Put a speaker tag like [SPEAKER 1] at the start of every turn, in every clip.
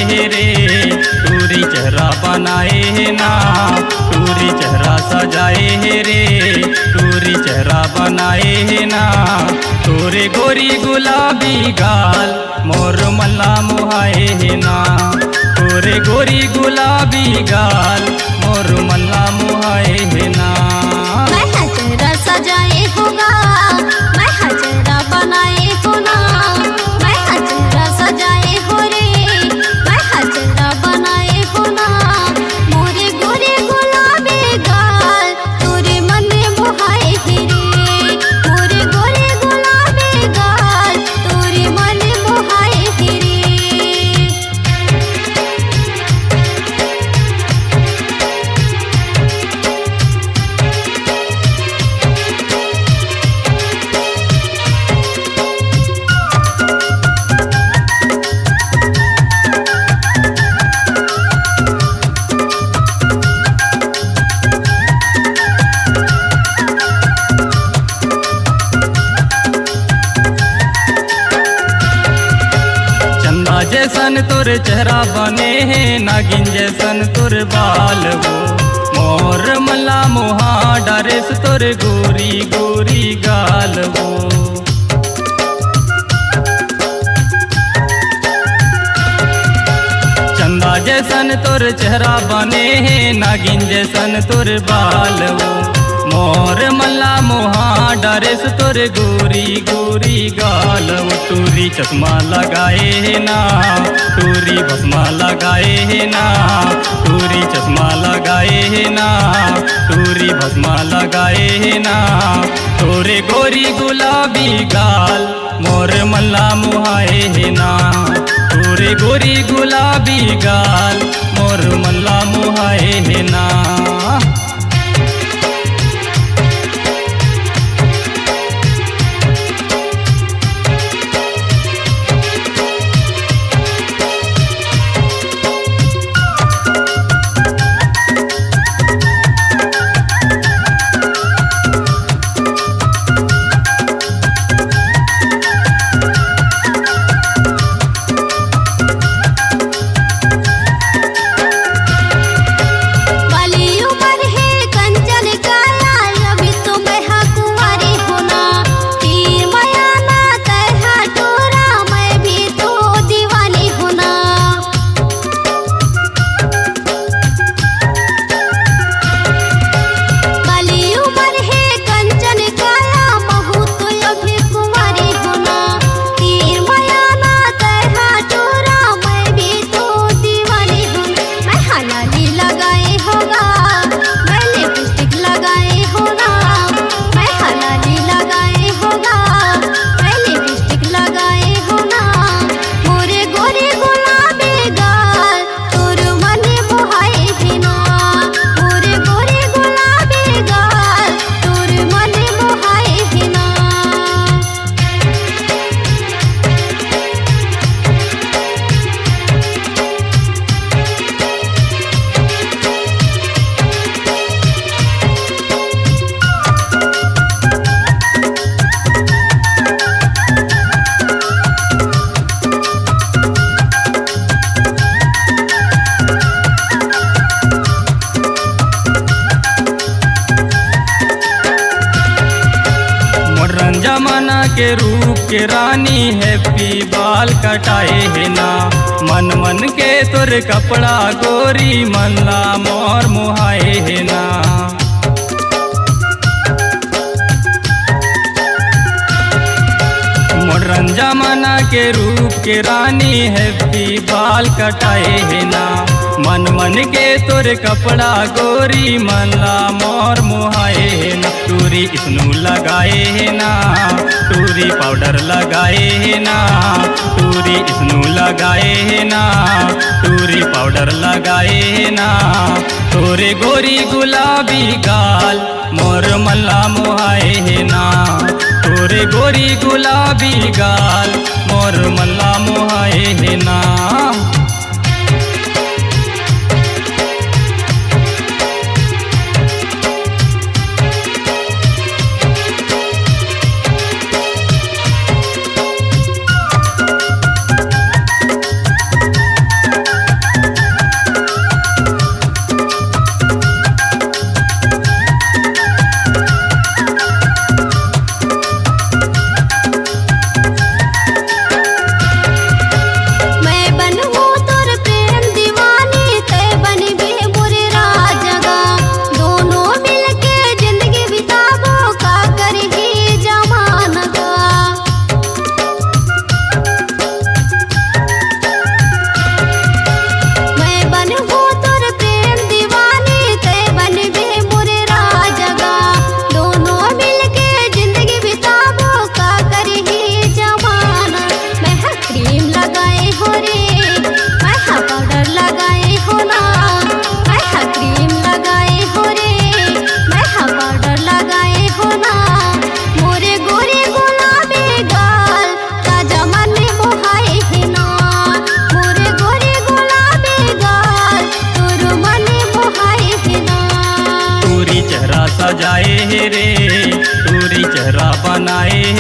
[SPEAKER 1] है रे, टूरी चेहरा बनाए है ना, टूरी चेहरा सजाए है रे, टूरी चेहरा बनाए है ना। तोरे गोरी गुलाबी गाल मोर मल्ला मुहाए है ना, तोरे गोरी गुलाबी गाल मोर मल्ला मुहाए है ना।
[SPEAKER 2] मैं चेहरा सजाए होगा, मैं चेहरा बनाए हो ना, मैं चेहरा सजाए हो रे, मैं चेहरा बनाए हो ना। मोरे गोरे गुलाबी गाल तोरे मन मोहाए है रे, मोरे गोरे गुलाबी गाल तोरे मन मोहाए है रे।
[SPEAKER 1] चंदा जैसन तोर चेहरा बने है, नागिन जैसन तोर बाल हो, मोर मल्ला मुहा डरेस तोर गोरी गोरी गाल हो। चंदा जैसन तोर चेहरा बने है, नागिन जैसन तोर बाल हो, मोर मल्ला मुहा डरेस तोर गोरी गोरी गाल हो। टूरी चश्मा लगाए है ना, टूरी भस्मा लगाए है ना, टूरी चश्मा लगाए है ना, टूरी भस्मा लगाए है ना। तोरे गोरी गुलाबी गाल मोर मल्ला मुहाए है ना, तोरे गोरी गुलाबी गाल मोर मल्ला मुहाए है ना। जमाना के रूप के रानी हैप्पी बाल कटाए है ना, मन मन के तोर कपड़ा गोरी मल्ला मोर मुहाए है ना। मॉडर्न जमाना के रूप के रानी हैप्पी बाल कटाए है ना, मन मन के तोर कपड़ा गोरी मल्ला मोर मुहाए है ना। टूरी स्नू लगाए है ना, टूरी पाउडर लगाए है ना, टूरी स्नू लगाए है ना, टूरी पाउडर लगाए है ना। तोरे गोरी गुलाबी गाल मोर मल्ला मुहाए है ना, तोरे गोरी गुलाबी गाल मोर मल्ला मुहाए है ना।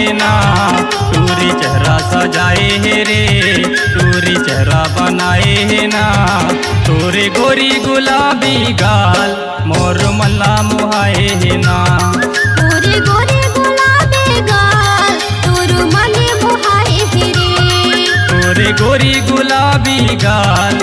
[SPEAKER 1] है ना, तोरे चेहरा सजाए है रे, तोरे चेहरा बनाए है ना, तोरे गोरी गुलाबी गाल मोर मल्ला मुहाए है ना।
[SPEAKER 2] तोरे गोरे गुलाबी गाल तोर मने मोहाए है रे,
[SPEAKER 1] तोरे गोरी गुलाबी गाल